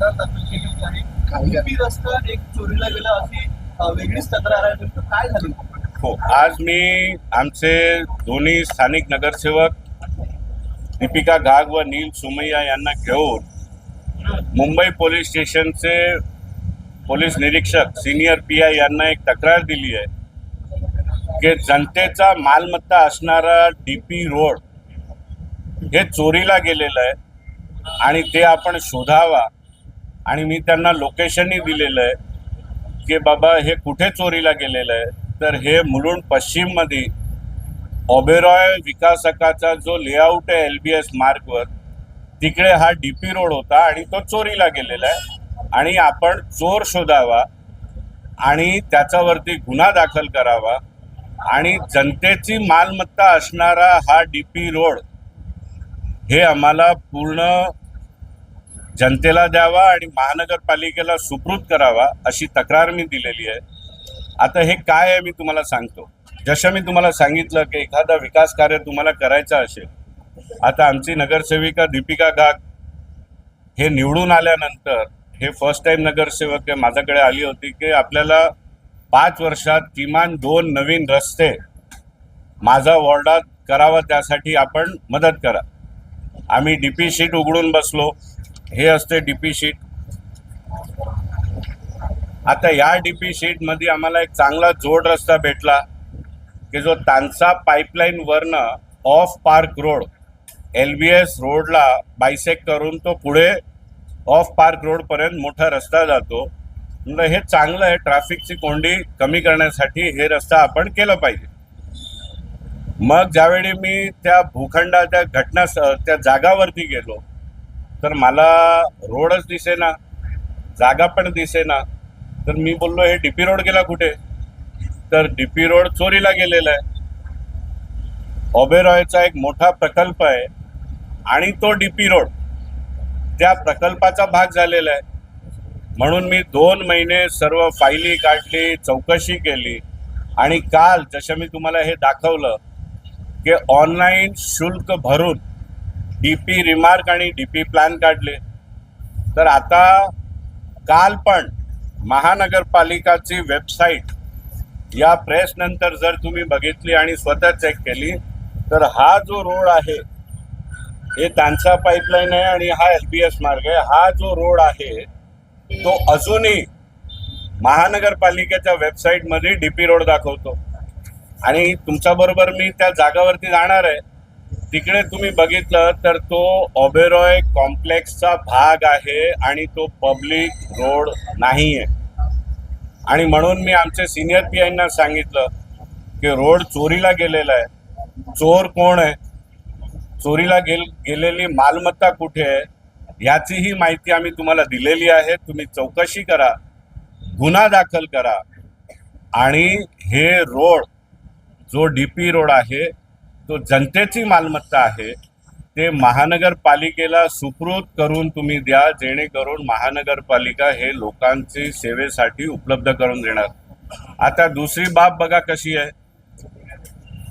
तक्रार दाखल केलेली आहे. खाली रस्ता एक चोरीला गेला अशी वेगळीच तक्रार आहे. नेमकं काय झाली? हो, आज मी आमचे दोन्ही स्थानिक नगरसेवक दीपिका घाग व नील सुमैया यांना घेऊन मुंबई पोलीस स्टेशनचे पोलीस निरीक्षक सीनियर पीआय यांना एक तक्रार दिली आहे की जनतेचा मालमत्ता असणारा डीपी रोड हे चोरीला गेलेलं आहे आणि ते आपण शोधावा. आणि मी त्यांना लोकेशनही दिलेलं आहे की बाबा हे कुठे चोरीला गेलेलं आहे. तर हे मुलुंड पश्चिममध्ये ओबेरॉय विकासकाचा जो लेआउट आहे LBS मार्गवर, तिकडे हा डीपी रोड होता आणि तो चोरीला गेलेला आहे. आणि आपण चोर शोधावा आणि त्याच्यावरती गुन्हा दाखल करावा आणि जनतेची मालमत्ता असणारा हा डीपी रोड हे आम्हाला पूर्ण जनतेला द्यावा आणि महानगरपालिकेला सुपूर्द करावा अशी तक्रार मी दिलेली आहे. आता हे काय आहे मी तुम्हाला सांगतो. जसं मी तुम्हाला सांगितलं की एखादा विकास कार्य तुम्हाला करायचं असेल, आता आमची नगरसेविका दीपिका घाग हे निवडून आल्यानंतर हे फर्स्ट टाइम नगरसेवक माझ्याकडे आली होती की आपल्याला 5 वर्षात किमान 2 नवीन रस्ते माझा वॉर्डात करावा, त्यासाठी आपण मदत करा. आम्ही डीपी शीट उघडून बसलो. हे असते डीपी शीट. आता या डीपी शीट मध्ये आम्हाला एक चांगला जोड रस्ता भेटला की जो तानसा पाईपलाईन वरनं ऑफ पार्क रोड LBS रोडला बायसेक्ट करून तो पुढे ऑफ पार्क रोड पर्यंत मोठा रस्ता जातो. म्हणजे हे चांगलं आहे. ट्रॅफिकची कोंडी कमी करण्यासाठी हे रस्ता आपण केलं पाहिजे. मग ज्यावेळी मी त्या भूखंडाच्या त्या जागावरती गेलो तर मला रोडच दिसेना, जागा पण दिसेना. तर मी बोललो हे डीपी रोड गेला कुठे? तर डीपी रोड चोरीला गेलेला आहे. ओबेरॉयचा एक मोठा प्रकल्प आहे आणि तो डीपी रोड त्या प्रकल्पाचा भाग झालेला आहे. म्हणून मी 2 महिने सर्व फायली काढली, चौकशी केली आणि काल जसं मी तुम्हाला हे दाखवलं की ऑनलाईन शुल्क भरून डीपी रिमार्क आणि डीपी प्लॅन काढले. तर आता काल पण महानगरपालिकाची वेबसाईट या प्रेस नंतर जर तुम्ही बघितली आणि स्वतः चेक केली तर हा जो रोड आहे हे तानसा पाईपलाईन आहे आणि हा LBS मार्ग आहे. हा जो रोड आहे तो अजूनही महानगरपालिकेच्या वेबसाईटमध्ये डीपी रोड दाखवतो. आणि तुमच्याबरोबर मी त्या जागावरती जाणार आहे. तिकडे तुम्ही बघितलं तर तो ओबेरॉय कॉम्प्लेक्सचा भाग आहे आणि तो पब्लिक रोड नाही आहे. आणि म्हणून मी आमचे सिनियर पीआयना सांगितलं की रोड चोरीला गेलेला आहे. चोर कोण आहे, चोरीला गेलेली मालमत्ता कुठे आहे याचीही माहिती आम्ही तुम्हाला दिलेली आहे. तुम्ही चौकशी करा, गुन्हा दाखल करा आणि हे रोड जो डीपी रोड आहे तो जनतेची मालमत्ता आहे, ते महानगरपालिकेला सुपूर्द करून तुम्ही द्या, जेणेकरून महानगरपालिका हे लोकांची सेवेसाठी उपलब्ध करून देणार. आता दुसरी बाब बघा कशी आहे.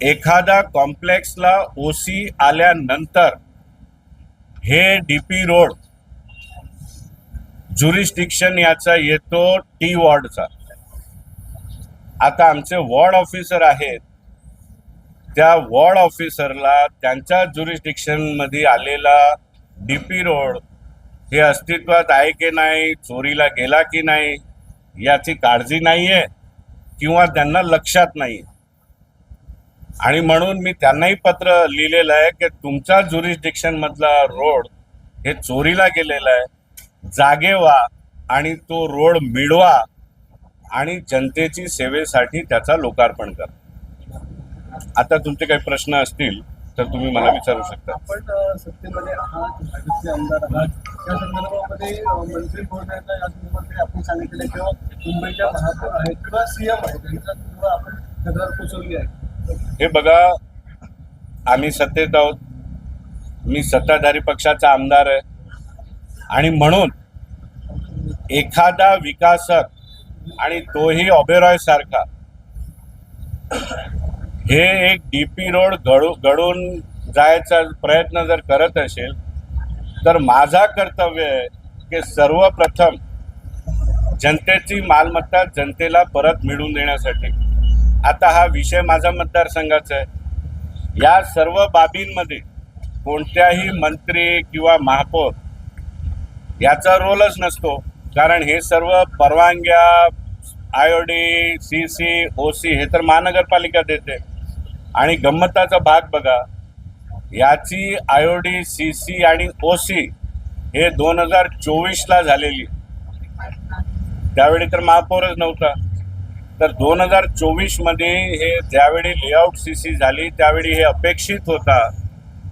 एखादा कॉम्प्लेक्सला OC आल्यानंतर हे डीपी रोड ज्युरिस्डिक्शन याचा येतो T वॉर्डचा. आता आमचे वॉर्ड ऑफिसर आहेत, त्या वॉर्ड ऑफिसरला त्यांच्या ज्युरिस्डिक्शनमध्ये आलेला डीपी रोड हे अस्तित्वात आहे की नाही, चोरीला गेला की नाही याची काळजी नाही आहे किंवा त्यांना लक्षात नाही. आणि म्हणून मी त्यांनाही पत्र लिहिलेलं आहे की तुमच्या ज्युरिस्डिक्शनमधला रोड हे चोरीला गेलेला आहे, जागे व्हा आणि तो रोड मिळवा आणि जनतेची सेवेसाठी त्याचा लोकार्पण करा. आता तुमचे काही प्रश्न असतील तर तुम्ही मला विचारू शकता. आपण सत्तेमध्ये आहात, भाजपचे आमदार आहात, त्या संदर्भामध्ये मंत्री महोदयांना या संदर्भात आपण सांगितलेलं किंवा मुंबईच्या महापौर आहेत किंवा CM आहेत यांच्यासमोर आपण तक्रार पोचवली आहे. हे बघा, आम्ही सत्तेत आहोत, मी सत्ताधारी पक्षाचा आमदार आहे आणि म्हणून एखादा विकासक आणि तोही ओबेरॉय सारखा हे एक डीपी रोड घडून जायचा प्रयत्न जर करत असेल तर माझा कर्तव्य आहे की सर्वप्रथम जनतेची मालमत्ता जनतेला परत मिळवून देण्यासाठी. आता हा विषय माझा मतदारसंघाचा आहे. या सर्व बाबींमध्ये कोणत्याही मंत्री किंवा महापौर याचा रोलच नसतो, कारण हे सर्व परवानग्या IOD, CC, OC हे तर महानगरपालिका देते. आणि गंमताचा भाग बघा, याची IOD, CC आणि OC हे 2024ला झालेली. त्यावेळी तर महापौरच नव्हता. तर 2024मध्ये हे ज्यावेळी लेआउट CC झाली त्यावेळी हे अपेक्षित होता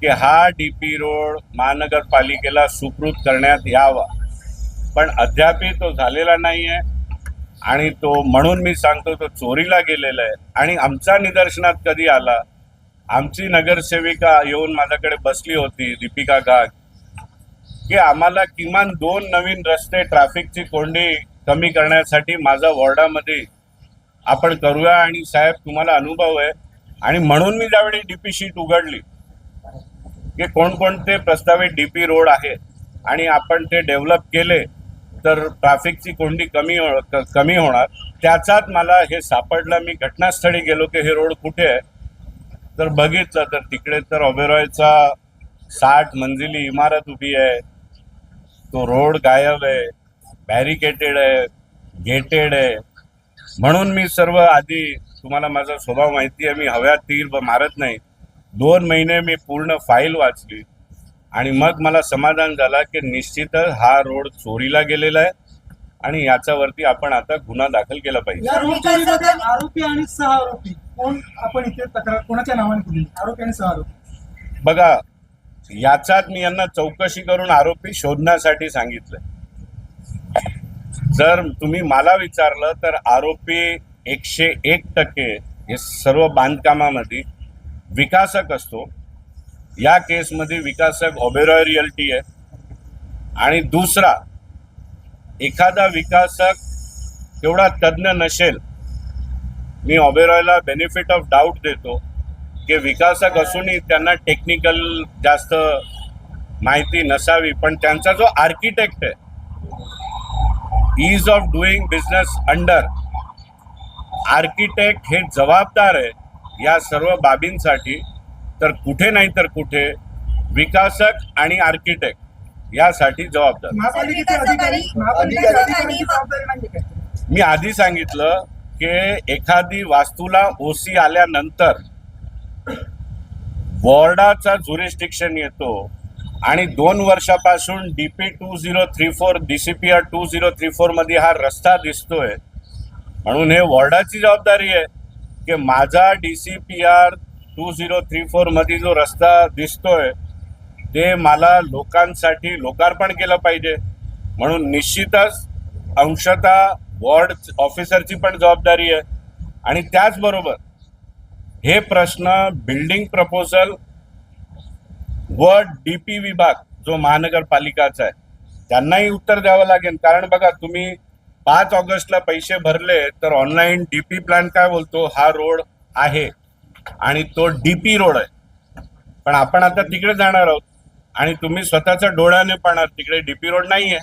की हा DP रोड महानगरपालिकेला सुपूर्द करण्यात यावा, पण अद्यापही तो झालेला नाही आहे. आणि तो म्हणून मी सांगतो तो चोरीला गेलेला आहे. आणि आमच्या निदर्शनात कधी आला, आमची नगरसेविका येऊन माझ्याकडे बसली होती, दीपिका गाग, की आम्हाला किमान 2 नवीन रस्ते, ट्रॅफिकची कोंडी कमी करण्यासाठी माझ्या वॉर्डामध्ये आपण करूया. आणि साहेब तुम्हाला अनुभव आहे. आणि म्हणून मी ज्यावेळी DP शीट उघडली की कोणकोणते प्रस्तावित DP रोड आहेत आणि आपण ते डेव्हलप केले तर ट्रॅफिकची कोंडी कमी होणार, त्याचाच मला हे सापडलं. मी घटनास्थळी गेलो की हे रोड कुठे आहे, तर बघितलं तर तिकडे तर ओबेरॉयचा 60 मंजिली इमारत उभी आहे. तो रोड गायब आहे, बॅरिकेटेड आहे, गेटेड आहे. म्हणून मी सर्व आधी, तुम्हाला माझा स्वभाव माहिती आहे, मी हव्यात तीर मारत नाही. 2 महिने मी पूर्ण फाईल वाचली आणि मग मला समाधान झाला की निश्चितच हा रोड चोरीला गेलेला आहे आणि याच्यावरती आपण आता गुन्हा दाखल केला पाहिजे. या रोड चोरीबद्दल आरोपी आणि सहआरोपी कोण आपण इथे तक्रार कोणाच्या नावाने दिली, आरोपी आणि सहआरोपी? बघा, याच्यात मी यांना चौकशी करून आरोपी शोधण्यासाठी सांगितलं. जर तुम्ही मला विचारलं तर आरोपी 101% हे सर्व बांधकामामध्ये विकासक असतो. या केसमध्ये विकासक ओबेरॉय रिअल्टी आहे. आणि दुसरा, एखादा विकासक तेवढा तज्ज्ञ नसेल, मी ओबेरॉयला बेनिफिट ऑफ डाऊट देतो की विकासक असूनही त्यांना टेक्निकल जास्त माहिती नसावी, पण त्यांचा जो आर्किटेक्ट आहे, ease of doing business under, architect हे जबाबदार आहे या सर्व बाबींसाठी. तर कुठे नाही तर कुठे विकासक आणि आर्किटेक्ट यासाठी जबाबदार. महापालिकेचे अधिकारी जबाबदारी नाही काय? मी आधी सांगितलं की एखादी वास्तूला OC आल्यानंतर वॉर्डाचा ज्युरिस्डिक्शन येतो आणि 2 वर्षापासून DP 2034 DCPR 2034 मध्ये हा रस्ता दिसतोय, म्हणून हे वॉर्डाची जबाबदारी आहे की माझा DCPR 2034 मध्ये जो रस्ता दिसतोय ते मला लोकांसाठी लोकार्पण केलं पाहिजे. म्हणून निश्चितच अंशतः वॉर्ड ऑफिसरची पण जबाबदारी आहे. आणि त्याचबरोबर हे प्रश्न बिल्डिंग प्रपोजल व DP विभाग जो महानगरपालिकाचा आहे त्यांनाही उत्तर द्यावं लागेल. कारण बघा, तुम्ही 5 ऑगस्टला पैसे भरले तर ऑनलाईन DP प्लॅन काय बोलतो, हा रोड आहे आणि तो DP रोड आहे. पण आपण आता तिकडे जाणार आहोत आणि तुम्ही स्वतःच्या डोळ्याने पाहणार तिकडे DP रोड नाही आहे.